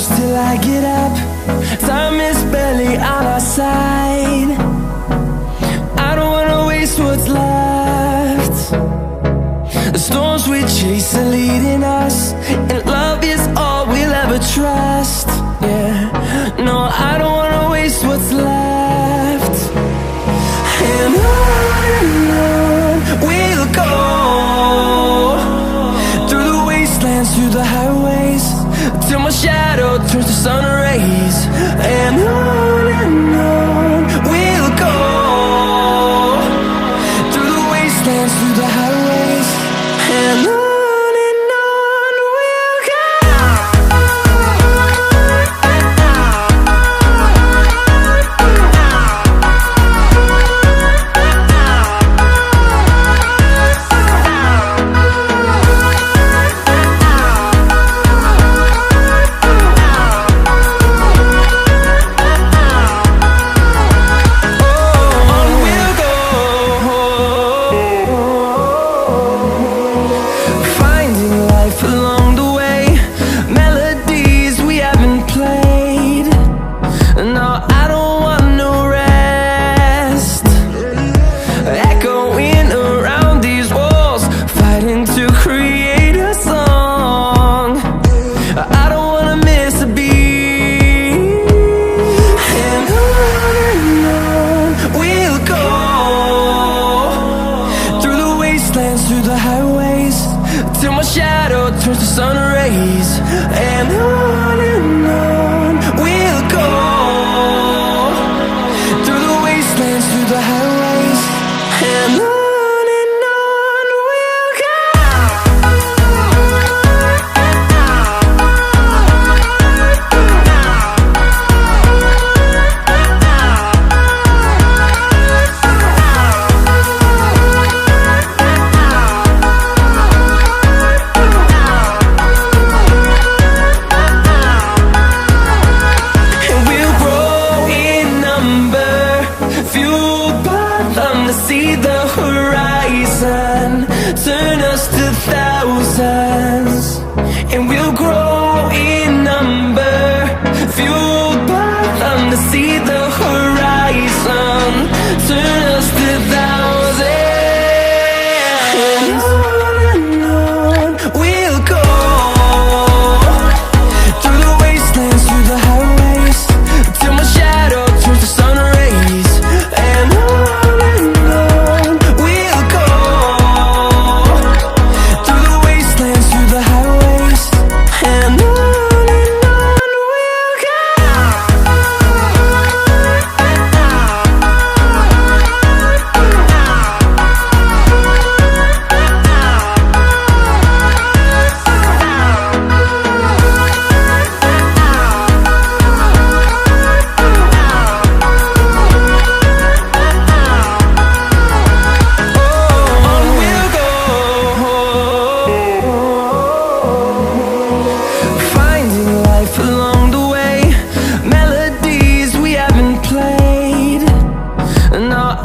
close till I get up. Time is barely on our side. I don't wanna waste what's left. The storms we chase are leading us, and love is all we'll ever trust. Yeah, no, I don't wanna waste what's left. And on we'll go, through the wastelands, through the highways, till my shadow turns to sun rays. And on we'll go, through the wastelands, through the highways, and on we'll go. Along the way, melodies we haven't played. No, I don't want no rest. Echoing around these walls, fighting to create a song. I don't wanna miss a beat. And on we'll go, through the wastelands, through the highways, till my shadow turns to sun rays. And on we'll go, through the wastelands, through the highways, and on we'll go. Fueled by them to see the horizon.